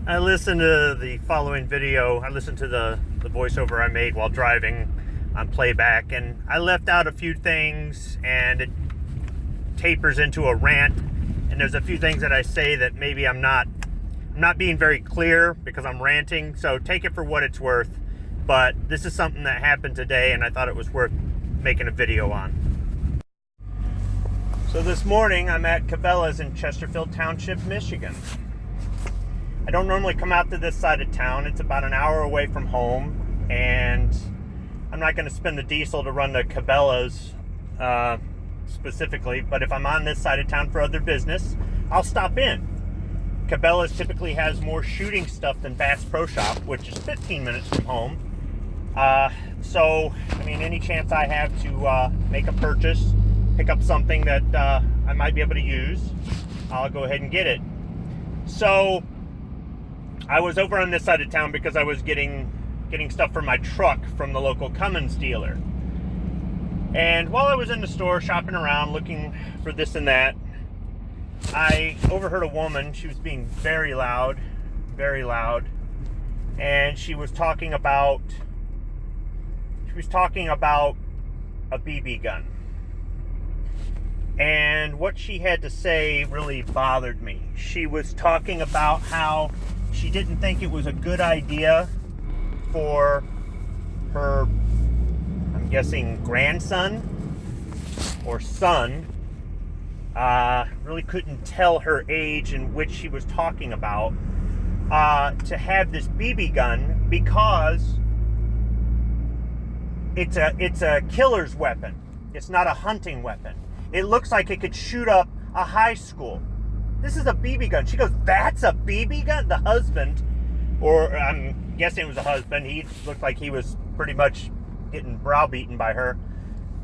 I listened to the following video. I listened to the voiceover I made while driving on playback, and I left out a few things, and it tapers into a rant. And there's a few things that I say that maybe I'm not being very clear because I'm ranting. So take it for what it's worth. But this is something that happened today, and I thought it was worth making a video on. So this morning I'm at Cabela's in Chesterfield Township, Michigan. I don't normally come out to this side of town. It's about an hour away from home, and I'm not going to spend the diesel to run to Cabela's specifically, but if I'm on this side of town for other business, I'll stop in. Cabela's typically has more shooting stuff than Bass Pro Shop, which is 15 minutes from home. So, I mean, any chance I have to make a purchase, pick up something that I might be able to use, I'll go ahead and get it. So I was over on this side of town because I was getting stuff for my truck from the local Cummins dealer. And while I was in the store shopping around looking for this and that, I overheard a woman. She was being very loud, and she was talking about a BB gun. And what she had to say really bothered me. She was talking about how she didn't think it was a good idea for her, I'm guessing, grandson or son, really couldn't tell her age in which she was talking about, to have this BB gun because it's a killer's weapon. It's not a hunting weapon. It looks like it could shoot up a high school. This is a BB gun. She goes, that's a BB gun? The husband, or I'm guessing it was a husband, he looked like he was pretty much getting browbeaten by her,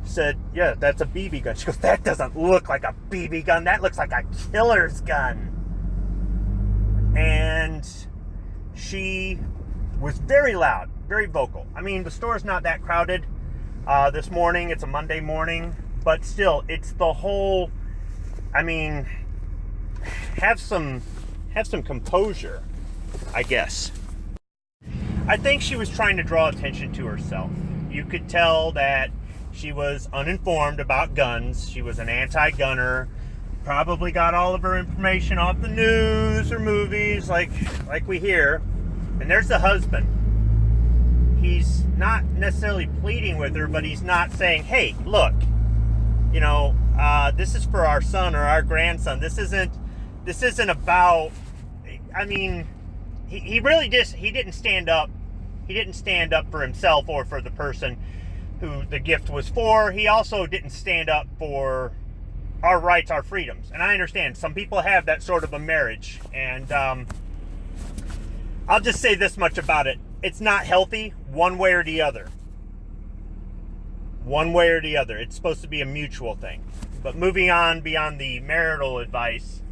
said, yeah, that's a BB gun. She goes, that doesn't look like a BB gun. That looks like a killer's gun. And she was very loud, very vocal. I mean, the store's not that crowded this morning. It's a Monday morning. But still, it's the whole, I mean, have some composure, I guess. I think she was trying to draw attention to herself. You could tell that she was uninformed about guns. She was an anti-gunner. Probably got all of her information off the news or movies like we hear. And there's the husband. He's not necessarily pleading with her, but he's not saying, hey, look, you know, this is for our son or our grandson. This isn't about, I mean, he really just, he didn't stand up for himself or for the person who the gift was for. He also didn't stand up for our rights, our freedoms. And I understand some people have that sort of a marriage. And I'll just say this much about it. It's not healthy one way or the other. One way or the other. It's supposed to be a mutual thing. But moving on beyond the marital advice,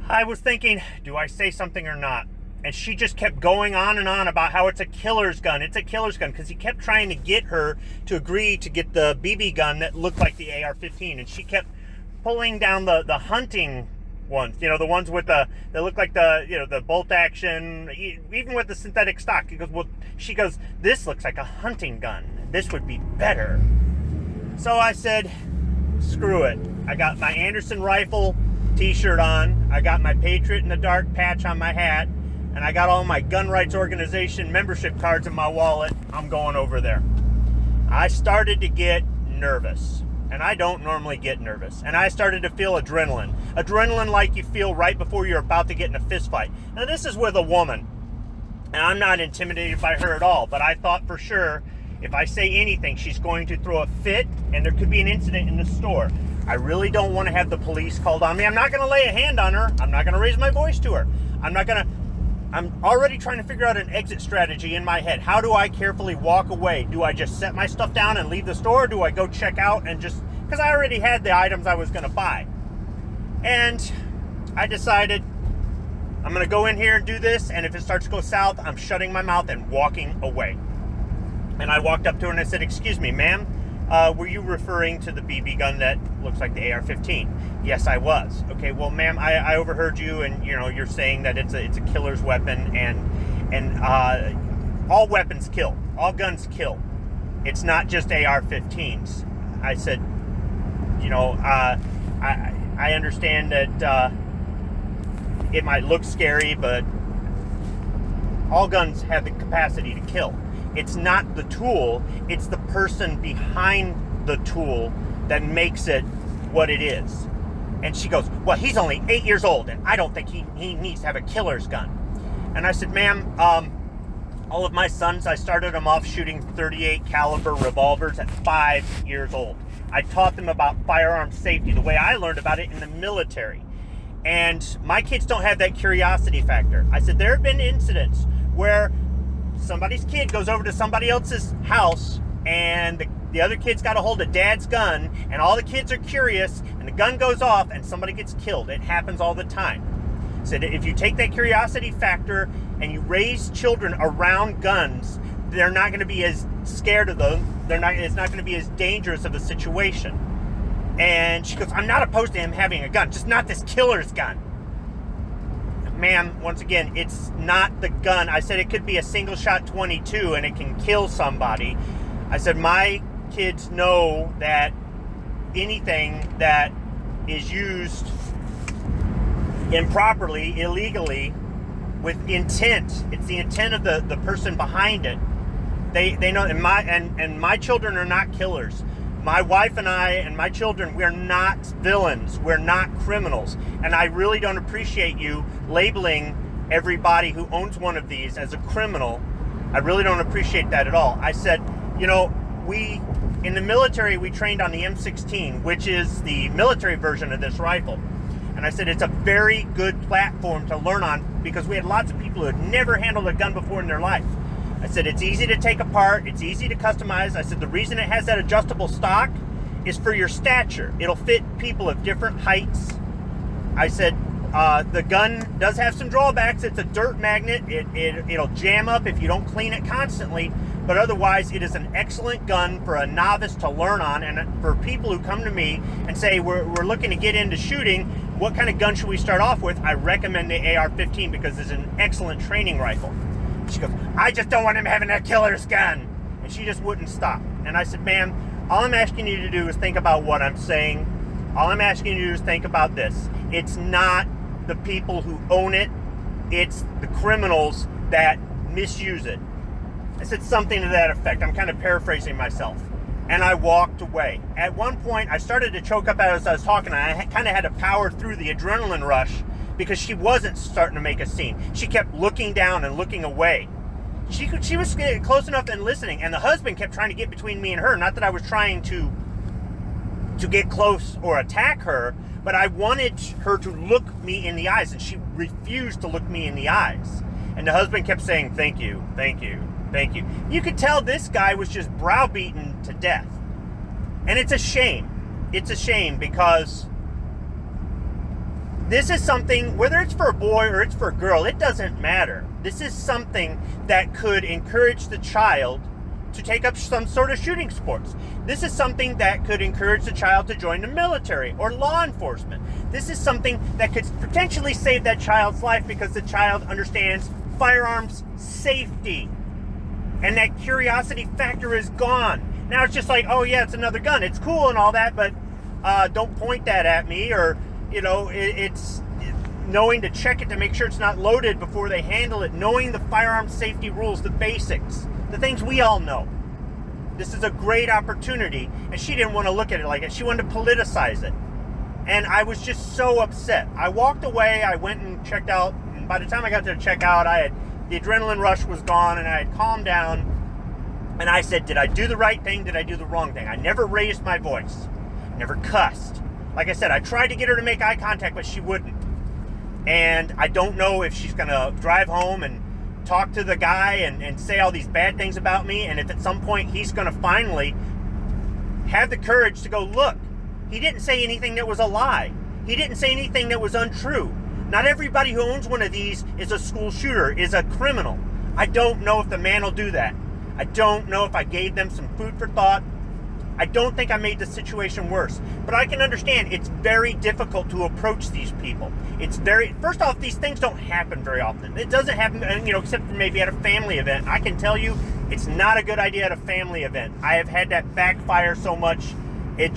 I was thinking, do I say something or not? And she just kept going on and on about how it's a killer's gun. It's a killer's gun, because he kept trying to get her to agree to get the BB gun that looked like the AR-15. And she kept pulling down the hunting ones, you know, the ones with that look like the bolt action, even with the synthetic stock. She goes, this looks like a hunting gun. This would be better. So I said, screw it. I got my Anderson rifle t-shirt on. I got my Patriot in the Dark patch on my hat. And I got all my gun rights organization membership cards in my wallet. I'm going over there. I started to get nervous. And I don't normally get nervous. And I started to feel adrenaline. Adrenaline like you feel right before you're about to get in a fist fight. Now this is with a woman. And I'm not intimidated by her at all. But I thought for sure, if I say anything, she's going to throw a fit. And there could be an incident in the store. I really don't want to have the police called on me. I'm not going to lay a hand on her. I'm not going to raise my voice to her. I'm already trying to figure out an exit strategy in my head. How do I carefully walk away? Do I just set my stuff down and leave the store? Or do I go check out and just, because I already had the items I was going to buy. And I decided I'm going to go in here and do this. And if it starts to go south, I'm shutting my mouth and walking away. And I walked up to her and I said, excuse me, ma'am, were you referring to the BB gun that looks like the AR-15? Yes, I was. Okay, well, ma'am, I overheard you, and you're saying that it's a killer's weapon, and all weapons kill, all guns kill. It's not just AR-15s. I said, I understand that it might look scary, but all guns have the capacity to kill. It's not the tool, it's the person behind the tool that makes it what it is. And she goes, well, he's only 8 years old, and I don't think he needs to have a killer's gun. And I said, ma'am, all of my sons, I started them off shooting .38 caliber revolvers at 5 years old. I taught them about firearm safety, the way I learned about it in the military. And my kids don't have that curiosity factor. I said, there have been incidents where somebody's kid goes over to somebody else's house and the other kid's got a hold of dad's gun, and all the kids are curious, and the gun goes off and somebody gets killed. It happens all the time. So if you take that curiosity factor and you raise children around guns, they're not going to be as scared of them. It's not going to be as dangerous of a situation. And she goes, I'm not opposed to him having a gun, just not this killer's gun. Ma'am, once again, it's not the gun. I said it could be a single shot .22 and it can kill somebody. I said my kids know that anything that is used improperly, illegally, with intent, it's the intent of the person behind it. They know, and my children are not killers. My wife and I and my children, we're not villains. We're not criminals. And I really don't appreciate you labeling everybody who owns one of these as a criminal. I really don't appreciate that at all. I said, in the military, we trained on the M16, which is the military version of this rifle. And I said, it's a very good platform to learn on because we had lots of people who had never handled a gun before in their life. I said, it's easy to take apart. It's easy to customize. I said, the reason it has that adjustable stock is for your stature. It'll fit people of different heights. I said, the gun does have some drawbacks. It's a dirt magnet. It'll jam up if you don't clean it constantly. But otherwise, it is an excellent gun for a novice to learn on. And for people who come to me and say, we're looking to get into shooting, what kind of gun should we start off with? I recommend the AR-15 because it's an excellent training rifle. She goes, I just don't want him having a killer's gun. And she just wouldn't stop. And I said, ma'am, all I'm asking you to do is think about what I'm saying. All I'm asking you to do is think about this. It's not the people who own it. It's the criminals that misuse it. I said something to that effect. I'm kind of paraphrasing myself. And I walked away. At one point, I started to choke up as I was talking. I kind of had to power through the adrenaline rush because she wasn't starting to make a scene. She kept looking down and looking away. She was close enough and listening, and the husband kept trying to get between me and her. Not that I was trying to get close or attack her, but I wanted her to look me in the eyes, and she refused to look me in the eyes. And the husband kept saying, thank you, thank you, thank you. You could tell this guy was just browbeaten to death. And it's a shame. It's a shame because this is something, whether it's for a boy or it's for a girl, it doesn't matter. This is something that could encourage the child to take up some sort of shooting sports. This is something that could encourage the child to join the military or law enforcement. This is something that could potentially save that child's life because the child understands firearms safety. And that curiosity factor is gone. Now it's just like, oh yeah, it's another gun. It's cool and all that, but don't point that at me. Or, it's knowing to check it to make sure it's not loaded before they handle it. Knowing the firearm safety rules, the basics, the things we all know. This is a great opportunity. And she didn't want to look at it like it. She wanted to politicize it. And I was just so upset. I walked away. I went and checked out. And by the time I got to check out, the adrenaline rush was gone and I had calmed down. And I said, did I do the right thing? Did I do the wrong thing? I never raised my voice. Never cussed. Like I said, I tried to get her to make eye contact, but she wouldn't. And I don't know if she's going to drive home and talk to the guy and say all these bad things about me. And if at some point he's going to finally have the courage to go, look, he didn't say anything that was a lie. He didn't say anything that was untrue. Not everybody who owns one of these is a school shooter, is a criminal. I don't know if the man will do that. I don't know if I gave them some food for thought. I don't think I made the situation worse. But I can understand it's very difficult to approach these people. First off, these things don't happen very often. It doesn't happen, except for maybe at a family event. I can tell you it's not a good idea at a family event. I have had that backfire so much. I'm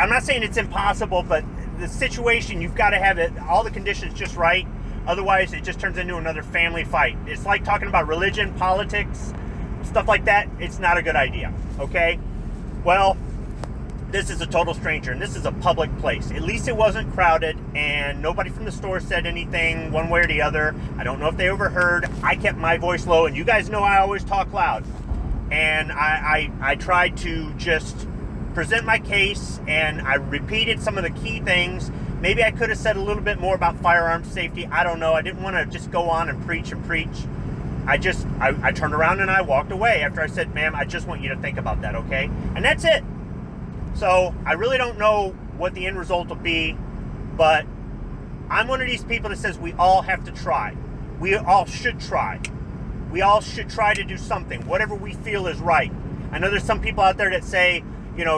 not saying it's impossible, but the situation, you've got to have it, all the conditions just right. Otherwise, it just turns into another family fight. It's like talking about religion, politics, stuff like that. It's not a good idea, okay? Well, this is a total stranger, and this is a public place. At least it wasn't crowded, and nobody from the store said anything one way or the other. I don't know if they overheard. I kept my voice low, and you guys know I always talk loud. And I tried to just present my case, and I repeated some of the key things. Maybe I could have said a little bit more about firearms safety. I don't know. I didn't want to just go on and preach. I turned around and I walked away after I said, ma'am, I just want you to think about that, okay? And that's it. So I really don't know what the end result will be, but I'm one of these people that says we all have to try. We all should try. We all should try to do something, whatever we feel is right. I know there's some people out there that say,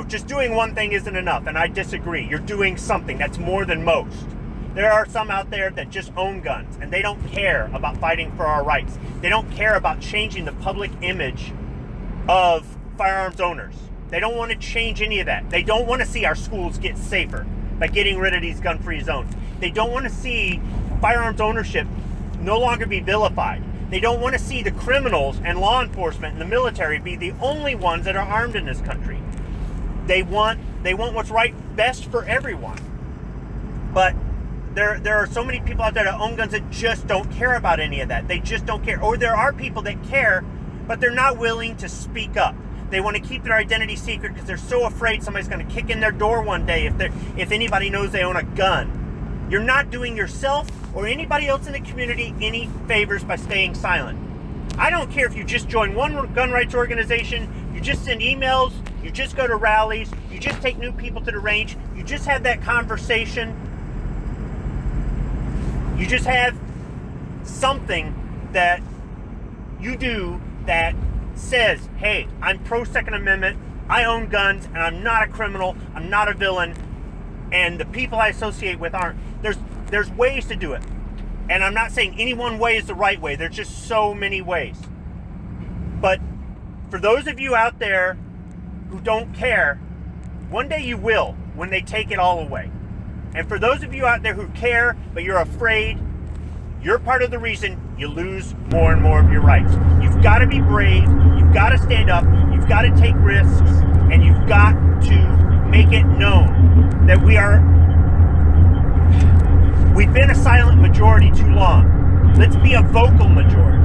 just doing one thing isn't enough, and I disagree. You're doing something. That's more than most. There are some out there that just own guns, and they don't care about fighting for our rights. They don't care about changing the public image of firearms owners. They don't want to change any of that. They don't want to see our schools get safer by getting rid of these gun-free zones. They don't want to see firearms ownership no longer be vilified. They don't want to see the criminals and law enforcement and the military be the only ones that are armed in this country. They want what's best for everyone. But there are so many people out there that own guns that just don't care about any of that. They just don't care. Or there are people that care, but they're not willing to speak up. They want to keep their identity secret because they're so afraid somebody's going to kick in their door one day if anybody knows they own a gun. You're not doing yourself or anybody else in the community any favors by staying silent. I don't care if you just join one gun rights organization, you just send emails, you just go to rallies, you just take new people to the range, you just have that conversation. You just have something that you do that says, hey, I'm pro-Second Amendment, I own guns, and I'm not a criminal, I'm not a villain, and the people I associate with aren't. There's ways to do it. And I'm not saying any one way is the right way. There's just so many ways. But for those of you out there who don't care, one day you will when they take it all away. And for those of you out there who care, but you're afraid, you're part of the reason you lose more and more of your rights. You've got to be brave. You've got to stand up. You've got to take risks. And you've got to make it known that we've been a silent majority too long. Let's be a vocal majority.